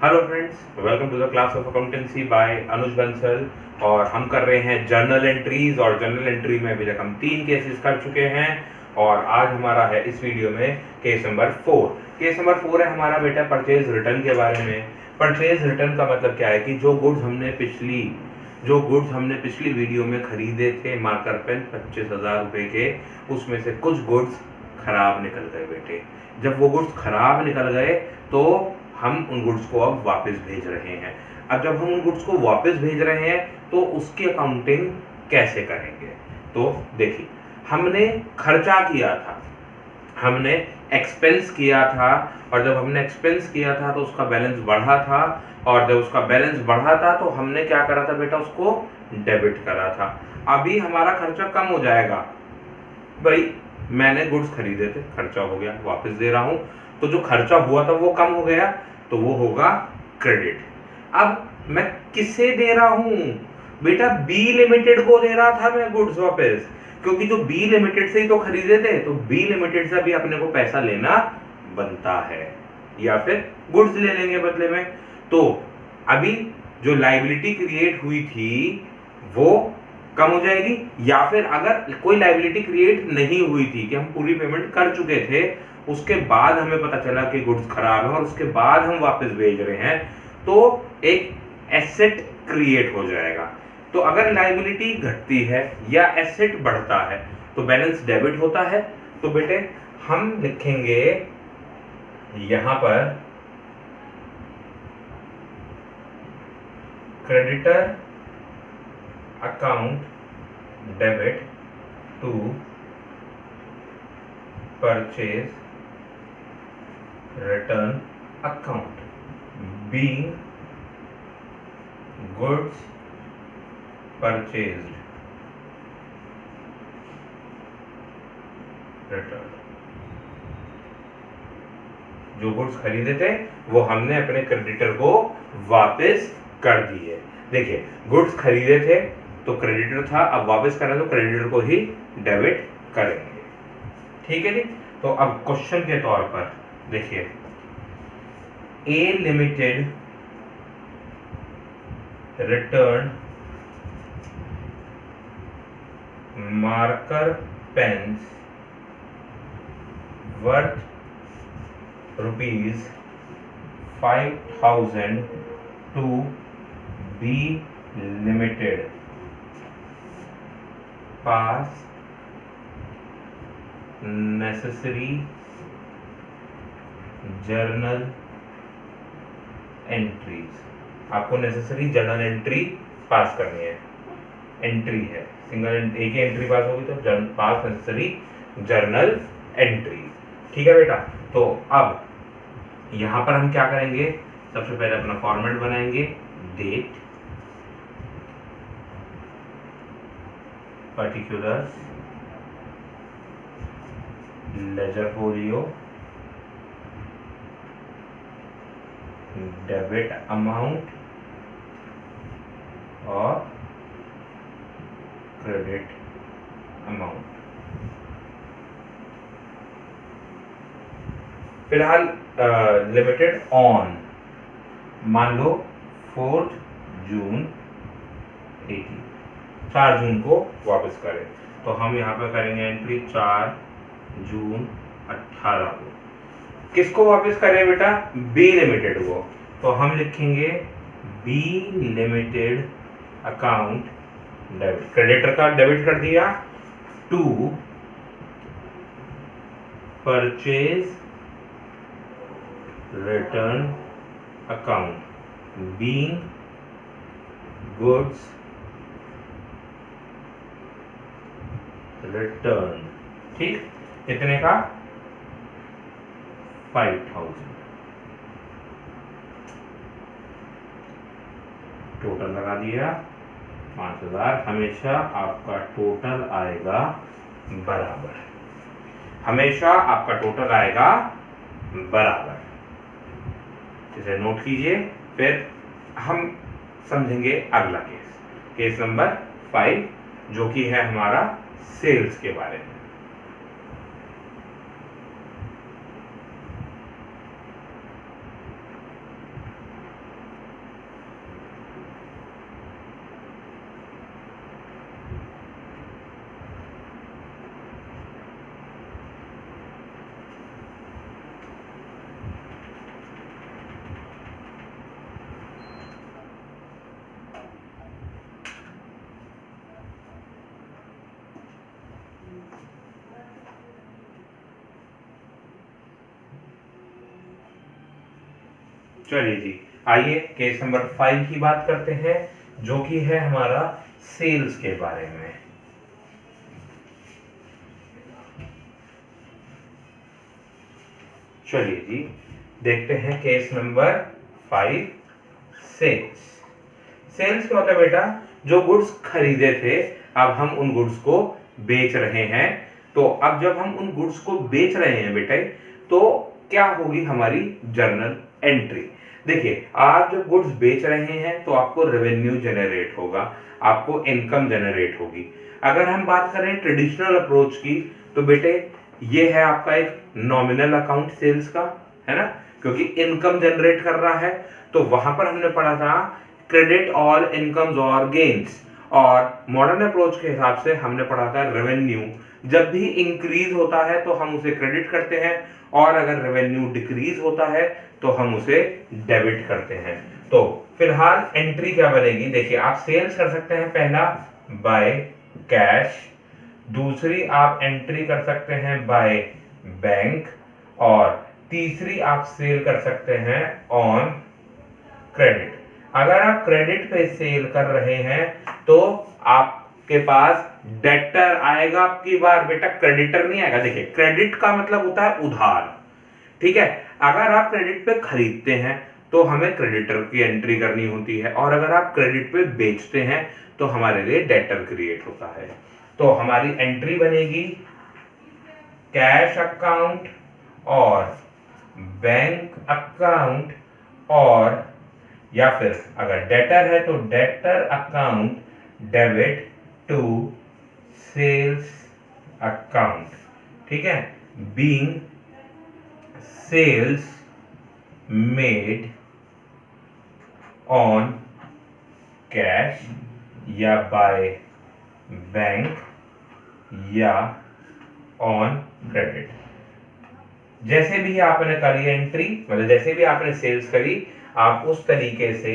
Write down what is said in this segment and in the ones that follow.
Hello friends, welcome to the class of accountancy by Anuj Bansal. और हम कर रहे हैं जर्नल एंट्रीज, और जर्नल एंट्री में अभी तक हम 3 केसेस कर चुके हैं और आज हमारा है इस वीडियो में केस नंबर 4। केस नंबर 4 है हमारा बेटा परचेज रिटर्न के बारे में। परचेज रिटर्न का मतलब क्या है कि जो गुड्स हमने पिछली वीडियो में खरीदे थे मार्कर पेन 25,000 रुपए के, उसमें से कुछ गुड्स खराब निकल गए बेटे। जब वो गुड्स खराब निकल गए तो हम उन गुड्स को अब वापस भेज रहे हैं। अब जब हम उन गुड्स को वापस भेज रहे हैं तो उसकी अकाउंटिंग कैसे करेंगे? तो देखिए, हमने खर्चा किया था, हमने एक्सपेंस किया था, और जब हमने एक्सपेंस किया था तो उसका बैलेंस बढ़ा था, और जब उसका बैलेंस बढ़ा था तो हमने क्या करा था बेटा, उसको डेबिट करा था। अभी हमारा खर्चा कम हो जाएगा, भाई मैंने गुड्स खरीदे थे, खर्चा हो गया, वापस दे रहा हूं, तो जो खर्चा हुआ था वो कम हो गया, तो वो होगा क्रेडिट। अब मैं किसे दे रहा हूं बेटा? बी लिमिटेड को दे रहा था मैं गुड्स वापस, क्योंकि जो बी लिमिटेड से ही तो खरीदे थे, तो बी लिमिटेड से भी अपने को पैसा लेना बनता है, या फिर गुड्स ले लेंगे बदले में। तो अभी जो लायबिलिटी क्रिएट हुई थी वो कम हो जाएगी, या फिर अगर कोई लायबिलिटी क्रिएट नहीं हुई थी कि हम पूरी पेमेंट कर चुके थे, उसके बाद हमें पता चला कि गुड्स खराब है और उसके बाद हम वापस भेज रहे हैं, तो एक एसेट क्रिएट हो जाएगा। तो अगर लायबिलिटी घटती है या एसेट बढ़ता है तो बैलेंस डेबिट होता है। तो बेटे हम लिखेंगे यहां पर creditor account debit to purchase return account being goods purchased return। जो गुड्स खरीदे थे वो हमने अपने क्रेडिटर को वापस कर दिए। देखिए, गुड्स खरीदे थे तो क्रेडिटर था, अब वापस करना तो क्रेडिटर को ही डेबिट करेंगे। ठीक है जी। तो अब क्वेश्चन के तौर पर देखिए, A Limited returned marker pens worth rupees 5,000 to B Limited. Pass necessary journal entries. आपको नेसेसरी जर्नल एंट्री पास करनी है। एंट्री है सिंगल, एक ही एंट्री पास होगी तो पास नेसेसरी जर्नल एंट्री। ठीक है बेटा। तो अब यहां पर हम क्या करेंगे, सबसे पहले अपना फॉर्मेट बनाएंगे, date, particulars, ledger folio, debit amount और क्रेडिट अमाउंट। फिलहाल लिमिटेड ऑन, मान लो 4 जून 18, 4 जून को वापस करें, तो हम यहाँ पे करेंगे एंट्री 4 जून 18 को। किसको वापस करें बेटा? बी लिमिटेड को। तो हम लिखेंगे B limited account debit, creditor का डेबिट कर दिया, to purchase return account being goods return. ठीक, कितने का? 5,000। टोटल लगा दिया 5,000। हमेशा आपका टोटल आएगा बराबर, हमेशा आपका टोटल आएगा बराबर। इसे नोट कीजिए। फिर हम समझेंगे अगला केस, केस नंबर 5, जो कि है हमारा सेल्स के बारे में। चलिए जी, आइए केस नंबर 5 की बात करते हैं, जो कि है हमारा सेल्स के बारे में। चलिए जी, देखते हैं केस नंबर 5, सेल्स। सेल्स क्या होता है बेटा? जो गुड्स खरीदे थे, अब हम उन गुड्स को बेच रहे हैं। तो अब जब हम उन गुड्स को बेच रहे हैं बेटा, तो क्या होगी हमारी जर्नल एंट्री? देखिए, आप जब गुड्स बेच रहे हैं तो आपको रेवेन्यू जनरेट होगा, आपको इनकम जनरेट होगी। अगर हम बात करें ट्रेडिशनल अप्रोच की, तो बेटे ये है आपका एक नॉमिनल अकाउंट सेल्स का, है ना, क्योंकि इनकम जनरेट कर रहा है। तो वहां पर हमने पढ़ा था क्रेडिट ऑल इनकम्स और गेन्स, और मॉडर्न अप्रोच के हिसाब से हमने पढ़ा था रेवेन्यू जब भी इंक्रीज होता है तो हम उसे क्रेडिट करते हैं, और अगर रेवेन्यू डिक्रीज होता है तो हम उसे डेबिट करते हैं। तो फिलहाल एंट्री क्या बनेगी? देखिए, आप सेल्स कर सकते हैं, पहला बाय कैश, दूसरी आप एंट्री कर सकते हैं बाय बैंक, और तीसरी आप सेल कर सकते हैं ऑन क्रेडिट। अगर आप क्रेडिट पे सेल कर रहे हैं तो आपके पास डेटर आएगा आपकी बार बेटा, क्रेडिटर नहीं आएगा। देखिए, क्रेडिट का मतलब होता है उधार, ठीक है। अगर आप क्रेडिट पे खरीदते हैं तो हमें क्रेडिटर की एंट्री करनी होती है, और अगर आप क्रेडिट पे बेचते हैं तो हमारे लिए डेटर क्रिएट होता है। तो हमारी एंट्री बनेगी कैश अकाउंट और बैंक अकाउंट, और या फिर अगर डेटर है तो debtor account debit to sales account, ठीक है, being sales made on cash या बाय बैंक या ऑन क्रेडिट। जैसे भी आपने करी एंट्री, मतलब जैसे भी आपने सेल्स करी, आप उस तरीके से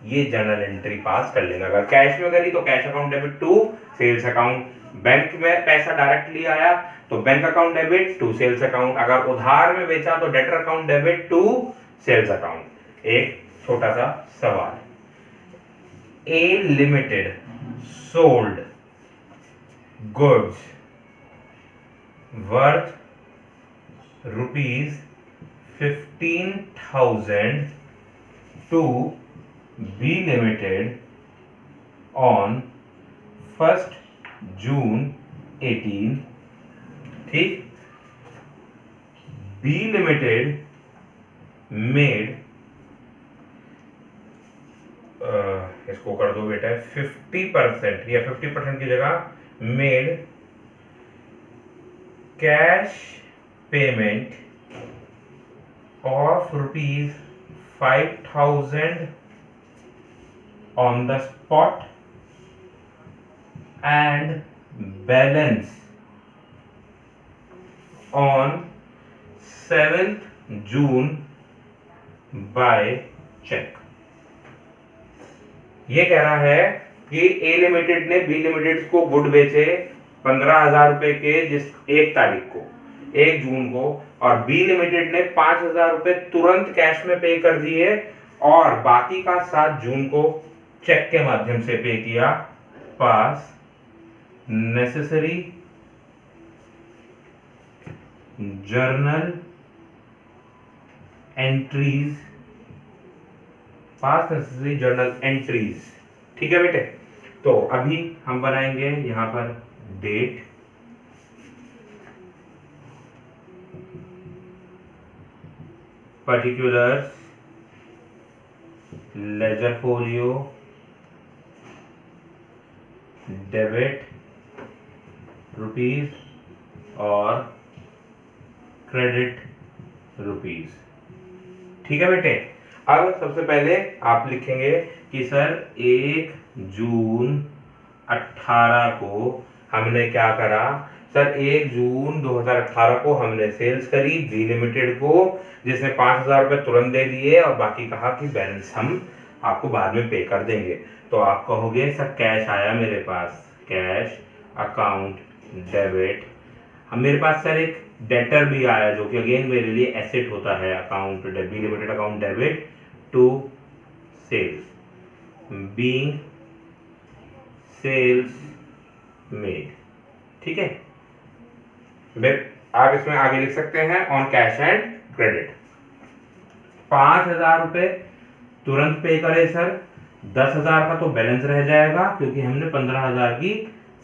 ये जर्नल एंट्री पास कर लेना। अगर कैश में करी तो cash account debit to sales account, bank में पैसा डायरेक्टली आया तो bank account debit to sales account, अगर उधार में बेचा तो debtor account debit to sales account. एक छोटा सा सवाल, A limited sold goods worth ₹15,000 to B Limited on 1st June 18, ठीक। B Limited made, इसको कर दो बेटा 50%, या 50% की जगह made cash payment of ₹5,000 on the spot and balance on 7th June by check। ये कह रहा है कि ए लिमिटेड ने बी लिमिटेड को गुड बेचे 15,000 रुपए के, जिस 1 तारीख को, 1 जून को, और बी लिमिटेड ने 5,000 रुपए तुरंत कैश में पे कर दिए, और बाकी का 7 जून को चेक के माध्यम से पे किया। Pass necessary journal entries, pass necessary journal entries, ठीक है बेटे। तो अभी हम बनाएंगे यहां पर date, particulars, ledger folio, debit rupees और क्रेडिट रुपीज, ठीक है बेटे। अब सबसे पहले आप लिखेंगे कि सर 1 जून 18 को हमने क्या करा? सर 1 जून 2018 को हमने सेल्स करी बी लिमिटेड को, जिसने 5,000 रुपए तुरंत दे दिए, और बाकी कहा कि बैलेंस हम आपको बाद में पे कर देंगे। तो आप कहोगे सर कैश आया मेरे पास, कैश अकाउंट डेबिट, हम मेरे पास सर एक डेटर भी आया जो कि अगेन मेरे लिए एसेट होता है, account B limited account debit to sales, being sales made. ठीक है, फिर आप इसमें आगे लिख सकते हैं ऑन कैश एंड क्रेडिट। 5,000 रुपये तुरंत पे करे सर, 10,000 का तो बैलेंस रह जाएगा क्योंकि हमने 15,000 की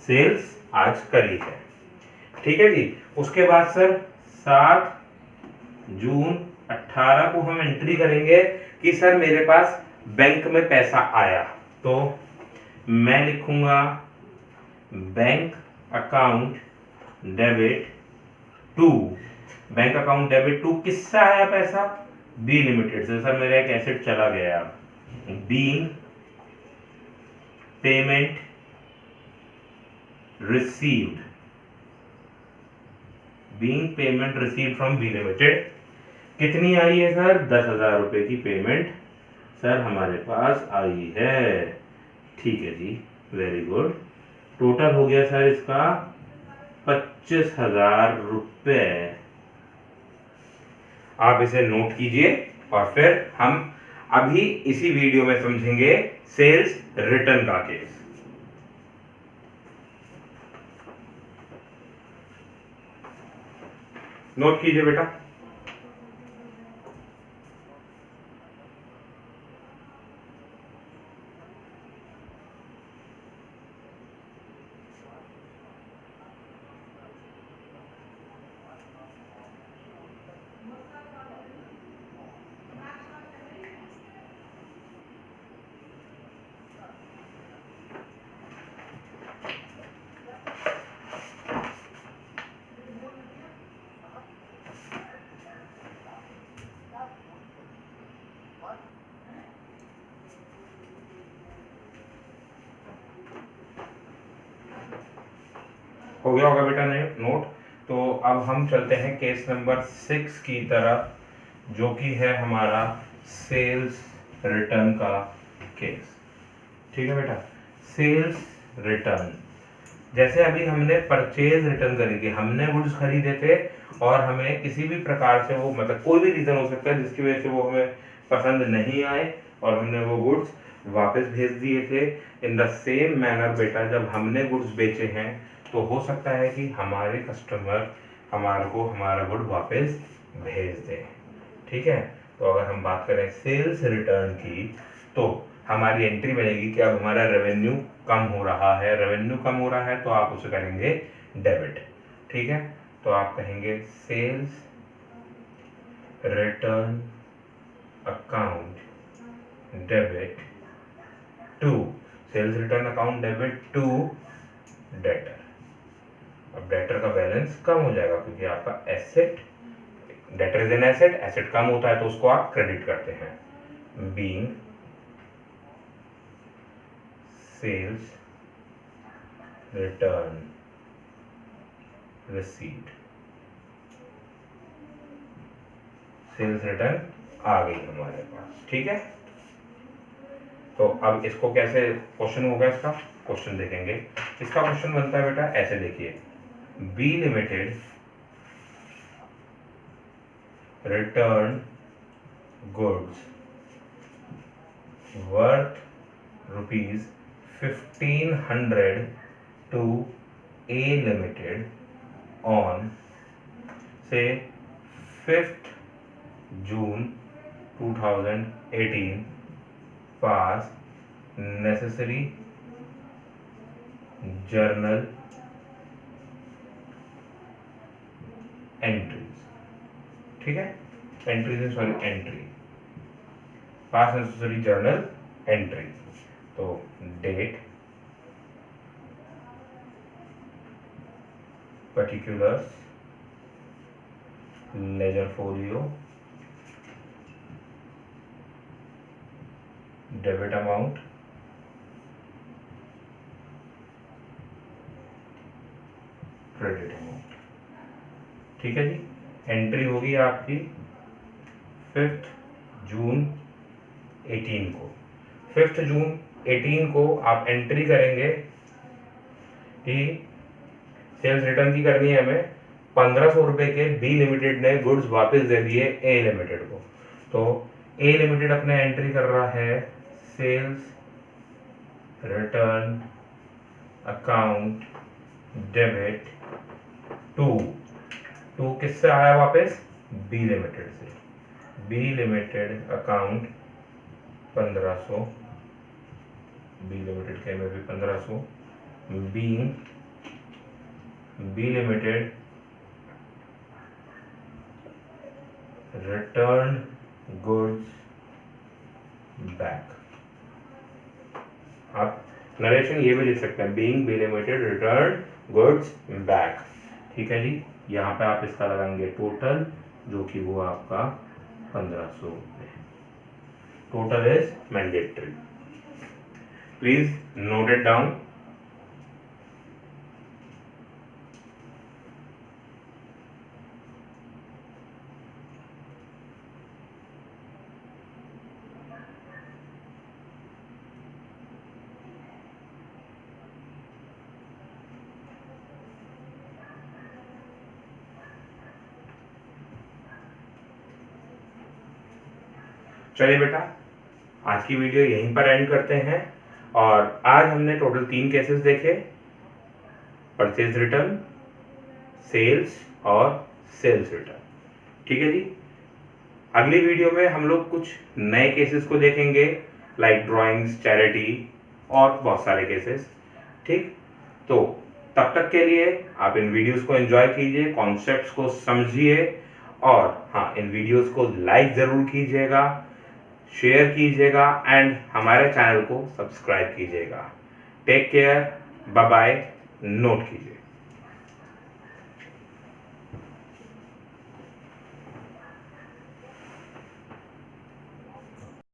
सेल्स आज करी है। ठीक है जी। उसके बाद सर 7 जून 18 को हम एंट्री करेंगे कि सर मेरे पास बैंक में पैसा आया, तो मैं लिखूंगा bank account debit to, bank account debit to किससे आया पैसा, बी लिमिटेड से। सर मेरा एक एसेट चला गया, being payment received, being payment received from B limited. कितनी आई है सर, 10,000 रुपए की पेमेंट सर हमारे पास आई है। ठीक है जी, वेरी गुड। टोटल हो गया सर इसका 25,000 रुपए। आप इसे नोट कीजिए और फिर हम अभी इसी वीडियो में समझेंगे सेल्स रिटर्न का केस। नोट कीजिए बेटा। हो गया होगा बेटा नोट। तो अब हम चलते हैं केस नंबर 6 की तरफ, जो कि है हमारा सेल्स रिटर्न का केस। ठीक है बेटा, सेल्स रिटर्न जैसे अभी हमने परचेज रिटर्न करी थी, हमने गुड्स खरीदे थे और हमें किसी भी प्रकार से वो, मतलब कोई भी रीजन हो सकता है जिसकी वजह से वो हमें पसंद नहीं आए और हमने वो गुड्स वापस भेज दिए थे। इन द सेम मैनर बेटा, जब हमने गुड्स बेचे हैं तो हो सकता है कि हमारे कस्टमर हमारे को हमारा गुड वापस भेज दें। ठीक है, तो अगर हम बात करें सेल्स रिटर्न की, तो हमारी एंट्री बनेगी कि अब हमारा रेवेन्यू कम हो रहा है। रेवेन्यू कम हो रहा है तो आप उसे करेंगे डेबिट। ठीक है, तो आप कहेंगे sales return account debit to, sales return account debit to debtor. अब डेटर का बैलेंस कम हो जाएगा क्योंकि आपका asset, debtor is an asset, asset कम होता है तो उसको आप क्रेडिट करते हैं। Being sales return received, sales return आ गई हमारे पास। ठीक है, तो अब इसको कैसे क्वेश्चन होगा, इसका क्वेश्चन देखेंगे। इसका क्वेश्चन बनता है बेटा ऐसे, देखिए, B limited return goods worth ₹1,500 to A Limited on say 5th June 2018, pass necessary journal entries। ठीक है, entries sorry entry, pass necessary journal entry. तो date, particulars, ledger folio, debit amount, credit amount. ठीक है जी, entry होगी आपकी 5th जून 18 को। 5th जून 18 को आप एंट्री करेंगे कि सेल्स रिटर्न की करनी है हमें, 1,500 रुपए के बी लिमिटेड ने गुड्स वापस दे दिए ए लिमिटेड को। तो ए लिमिटेड अपने एंट्री कर रहा है sales return account debit to किससे आया वापस, बी लिमिटेड से। B limited account 1500, B limited के में भी 1500, B limited return goods back. आप नरेशन ये भी लिख सकते हैं, being B limited return goods back. ठीक है जी, यहाँ पे आप इसका लगाएंगे टोटल, जो कि वो आपका 1500 रुपये। Total is mandatory, please note it down. चलिए बेटा, आज की वीडियो यहीं पर एंड करते हैं। और आज हमने टोटल 3 केसेस देखे, परचेज रिटर्न, सेल्स और सेल्स रिटर्न। ठीक है जी, अगली वीडियो में हम लोग कुछ नए केसेस को देखेंगे, लाइक ड्राइंग्स, चैरिटी और बहुत सारे केसेस। ठीक, तो तब तक के लिए आप इन वीडियोस को एंजॉय कीजिए, कॉन्सेप्ट्स को समझिए, और हाँ, इन वीडियोस को लाइक ज़रूर कीजिएगा, शेयर कीजिएगा एंड हमारे चैनल को सब्सक्राइब कीजिएगा। Take care, bye bye, note कीजिए।